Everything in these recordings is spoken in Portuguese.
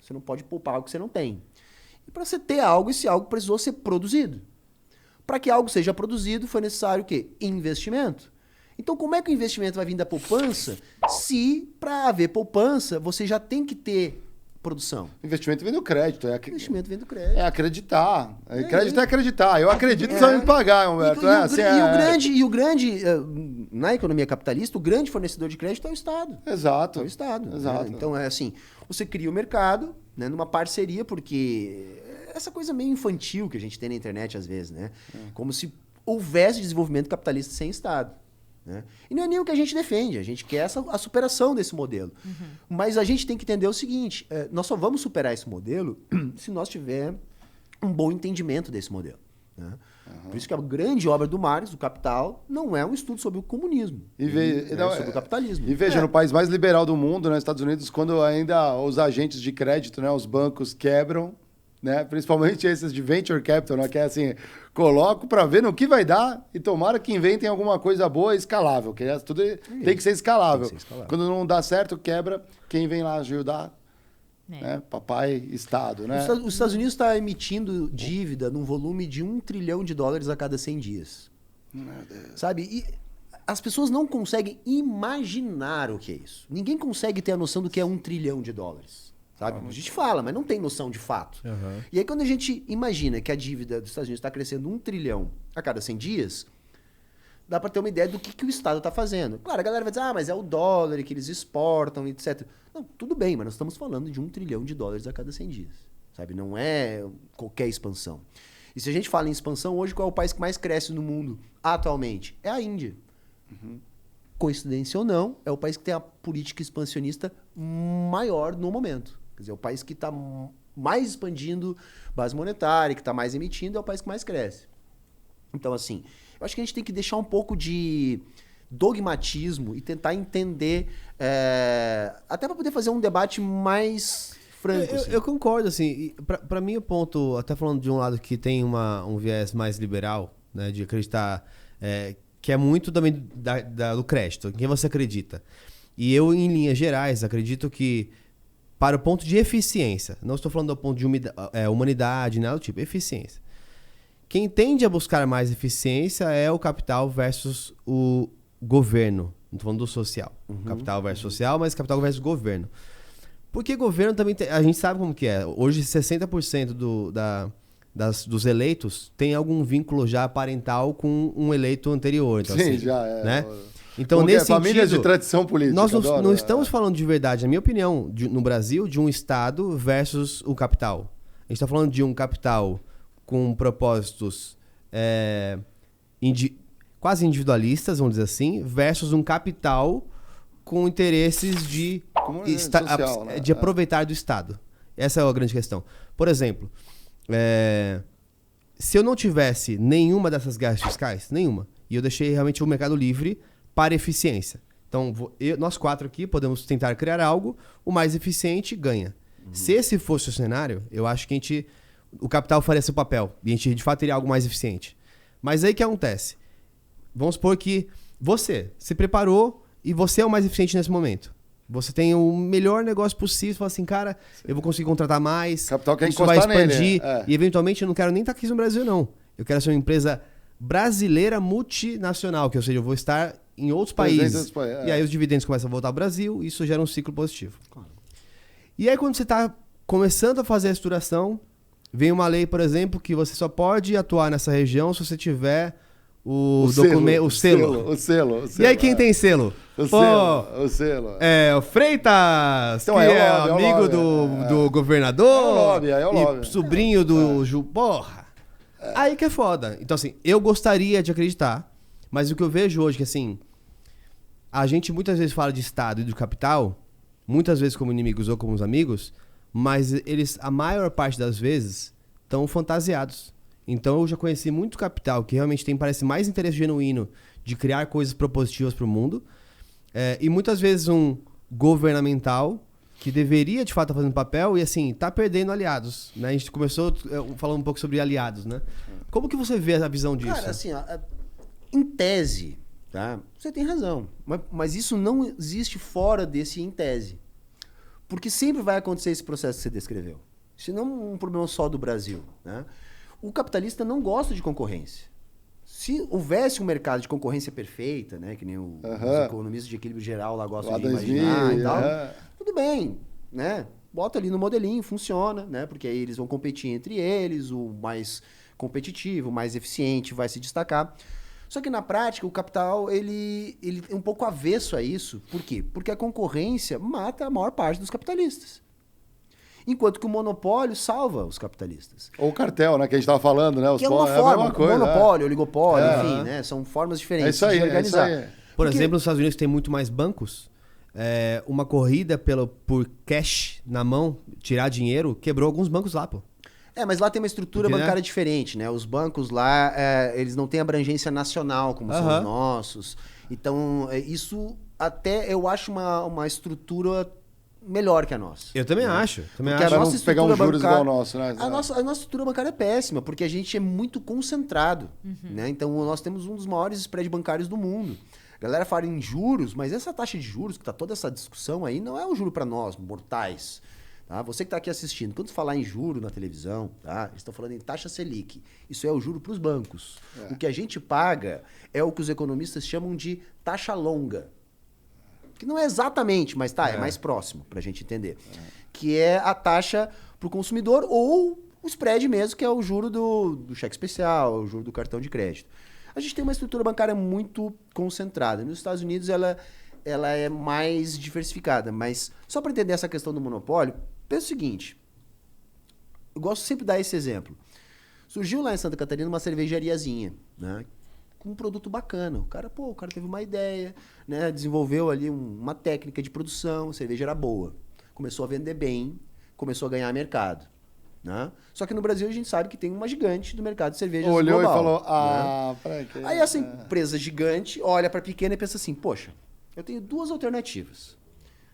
Você não pode poupar algo que você não tem. E para você ter algo, esse algo precisou ser produzido. Para que algo seja produzido, foi necessário o quê? Investimento. Então, como é que o investimento vai vir da poupança se, para haver poupança, você já tem que ter produção? Investimento vem do crédito. Investimento vem do crédito. É acreditar. Crédito é acreditar. Eu acredito que você vai me pagar, Humberto. E o grande, na economia capitalista, o grande fornecedor de crédito é o Estado. Exato. É o Estado. Exato. Né? Então, é assim, você cria o mercado, né, numa parceria, porque essa coisa meio infantil que a gente tem na internet às vezes, né? Como se houvesse desenvolvimento capitalista sem Estado. Né? E não é nem o que a gente defende, a gente quer a superação desse modelo. Mas a gente tem que entender o seguinte, nós só vamos superar esse modelo se nós tivermos um bom entendimento desse modelo. Né? Por isso que a grande obra do Marx, do Capital, não é um estudo sobre o comunismo, sobre o capitalismo. E veja, no país mais liberal do mundo, nos Estados Unidos, quando ainda os agentes de crédito, né, os bancos quebram, né, principalmente esses de venture capital, né, que é assim, coloco para ver no que vai dar e tomara que inventem alguma coisa boa e escalável, que tudo tem que ser escalável. Quando não dá certo, quebra, quem vem lá ajudar? Né? Papai, Estado, né? Os Estados Unidos está emitindo dívida num volume de $1 trilhão a cada 100 dias. Meu Deus. Sabe? E as pessoas não conseguem imaginar o que é isso. Ninguém consegue ter a noção do que é $1 trilhão. Sabe? A gente fala, mas não tem noção de fato. E aí quando a gente imagina que a dívida dos Estados Unidos está crescendo $1 trilhão a cada 100 dias, dá para ter uma ideia do que o Estado está fazendo. Claro, a galera vai dizer, mas é o dólar que eles exportam, etc. Não, tudo bem, mas nós estamos falando de $1 trilhão a cada 100 dias. Sabe? Não é qualquer expansão. E se a gente fala em expansão, hoje qual é o país que mais cresce no mundo atualmente? É a Índia. Coincidência ou não, é o país que tem a política expansionista maior no momento. Quer dizer, é o país que está mais expandindo base monetária, que está mais emitindo, é o país que mais cresce. Então, assim, eu acho que a gente tem que deixar um pouco de dogmatismo e tentar entender, até para poder fazer um debate mais franco. Eu concordo, assim. Para mim, o ponto, até falando de um lado que tem um viés mais liberal, né, de acreditar, que é muito também do crédito, em quem você acredita. E eu, em linhas gerais, acredito que para o ponto de eficiência, não estou falando do ponto de humanidade, nada do tipo, eficiência. Quem tende a buscar mais eficiência é o capital versus o governo. Não estou falando do social. Capital versus social, mas capital versus governo. Porque governo também tem, a gente sabe como que é. Hoje 60% dos eleitos tem algum vínculo já parental com um eleito anterior. Então, sim, assim, já é. Né? Então, nesse sentido, famílias de tradição política. Nós não estamos falando de verdade, na minha opinião, no Brasil, de um Estado versus o capital. A gente está falando de um capital com propósitos quase individualistas, vamos dizer assim, versus um capital com interesses de aproveitar do Estado. Essa é a grande questão. Por exemplo, se eu não tivesse nenhuma dessas guerras fiscais, e eu deixei realmente o mercado livre para eficiência. Então, nós quatro aqui podemos tentar criar algo, o mais eficiente ganha. Se esse fosse o cenário, eu acho que o capital faria seu papel e a gente de fato teria algo mais eficiente. Mas aí o que acontece? Vamos supor que você se preparou e você é o mais eficiente nesse momento. Você tem o melhor negócio possível, você fala assim, cara, eu vou conseguir contratar mais, capital quer isso vai expandir, nele, e eventualmente eu não quero nem estar aqui no Brasil, não. Eu quero ser uma empresa brasileira multinacional, que ou seja, eu vou estar em outros países. E aí os dividendos começam a voltar ao Brasil e isso gera um ciclo positivo. Claro. E aí quando você está começando a fazer a estruturação, vem uma lei, por exemplo, que você só pode atuar nessa região se você tiver o selo. O e aí quem tem selo? O selo. O Freitas, então, que é amigo do governador, é o lobby. E sobrinho do Ju. Porra! Aí que é foda. Então, assim, eu gostaria de acreditar, mas o que eu vejo hoje é que, assim, a gente muitas vezes fala de Estado e do capital, muitas vezes como inimigos ou como amigos, mas eles, a maior parte das vezes, estão fantasiados. Então, eu já conheci muito capital que realmente parece mais interesse genuíno de criar coisas propositivas para o mundo, e muitas vezes um governamental que deveria, de fato, estar fazendo papel e, assim, tá perdendo aliados, né? A gente começou falando um pouco sobre aliados, né? Como que você vê a visão disso? Cara, assim, em tese, tá? Você tem razão. Mas isso não existe fora desse em tese. Porque sempre vai acontecer esse processo que você descreveu. Isso não é um problema só do Brasil, né? O capitalista não gosta de concorrência. Se houvesse um mercado de concorrência perfeita, né, que nem os economistas de equilíbrio geral lá gostam de imaginar e tal, tudo bem, né? Bota ali no modelinho, funciona, né? Porque aí eles vão competir entre eles, o mais competitivo, o mais eficiente vai se destacar. Só que na prática o capital ele é um pouco avesso a isso. Por quê? Porque a concorrência mata a maior parte dos capitalistas. Enquanto que o monopólio salva os capitalistas. Ou o cartel, né? Que a gente estava falando, né? Que é uma forma, monopólio, oligopólio, enfim, né? São formas diferentes isso aí, de organizar. É isso aí. Por exemplo, nos Estados Unidos tem muito mais bancos. Uma corrida por cash na mão, tirar dinheiro, quebrou alguns bancos lá, pô. Mas lá tem uma estrutura bancária diferente, né? Os bancos lá, eles não têm abrangência nacional como são os nossos. Então, isso até eu acho uma estrutura melhor que a nossa. Eu também acho. Porque a nossa estrutura pegar um juros bancária, igual ao nosso, né? A nossa estrutura bancária é péssima, porque a gente é muito concentrado. Né? Então, nós temos um dos maiores spreads bancários do mundo. A galera fala em juros, mas essa taxa de juros, que está toda essa discussão aí, não é um juro para nós, mortais. Tá? Você que está aqui assistindo, quando falar em juro na televisão, tá? Eles estão falando em taxa Selic. Isso é o juro para os bancos. O que a gente paga é o que os economistas chamam de taxa longa. Que não é exatamente, mas é mais próximo para a gente entender. Que é a taxa para o consumidor ou o spread mesmo, que é o juro do cheque especial, o juro do cartão de crédito. A gente tem uma estrutura bancária muito concentrada. Nos Estados Unidos ela é mais diversificada, mas só para entender essa questão do monopólio, pensa o seguinte, eu gosto sempre de dar esse exemplo. Surgiu lá em Santa Catarina uma cervejariazinha, né, com um produto bacana. O cara teve uma ideia, né, desenvolveu ali uma técnica de produção, a cerveja era boa, começou a vender bem, começou a ganhar mercado. Né? Só que no Brasil a gente sabe que tem uma gigante do mercado de cervejas olhou global, e falou, né? Aí essa empresa gigante olha para a pequena e pensa assim, poxa, eu tenho duas alternativas.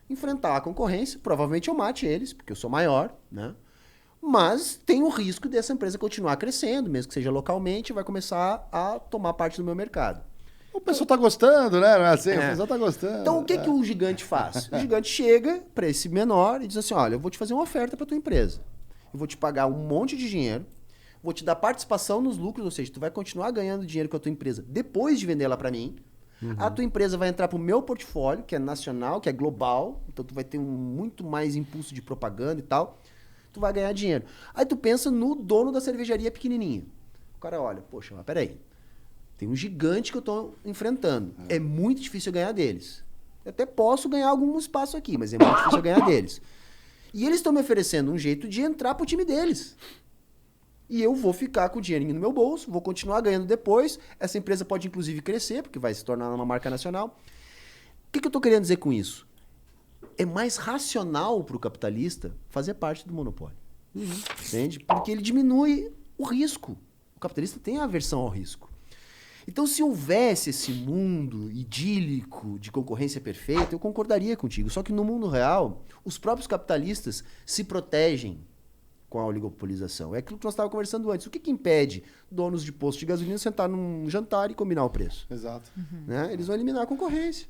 Enfrentar a concorrência, provavelmente eu mate eles, porque eu sou maior, né? Mas tem o risco dessa empresa continuar crescendo, mesmo que seja localmente, vai começar a tomar parte do meu mercado. O pessoal tá gostando, né? Não é assim? O pessoal tá gostando. Então, o que o gigante faz? O gigante chega para esse menor e diz assim, olha, eu vou te fazer uma oferta para tua empresa. Eu vou te pagar um monte de dinheiro, vou te dar participação nos lucros, ou seja, tu vai continuar ganhando dinheiro com a tua empresa depois de vender ela para mim. A tua empresa vai entrar pro meu portfólio, que é nacional, que é global, então tu vai ter muito mais impulso de propaganda e tal. Tu vai ganhar dinheiro. Aí tu pensa no dono da cervejaria pequenininha. O cara olha, poxa, mas peraí, tem um gigante que eu tô enfrentando. É muito difícil eu ganhar deles. Eu até posso ganhar algum espaço aqui, mas é muito difícil eu ganhar deles. E eles estão me oferecendo um jeito de entrar pro time deles. E eu vou ficar com o dinheirinho no meu bolso, vou continuar ganhando depois. Essa empresa pode, inclusive, crescer, porque vai se tornar uma marca nacional. O que eu estou querendo dizer com isso? É mais racional para o capitalista fazer parte do monopólio. Entende? Porque ele diminui o risco. O capitalista tem aversão ao risco. Então, se houvesse esse mundo idílico de concorrência perfeita, eu concordaria contigo. Só que no mundo real, os próprios capitalistas se protegem com a oligopolização. É aquilo que nós estávamos conversando antes. O que impede donos de posto de gasolina sentar num jantar e combinar o preço? Exato. Né? Eles vão eliminar a concorrência.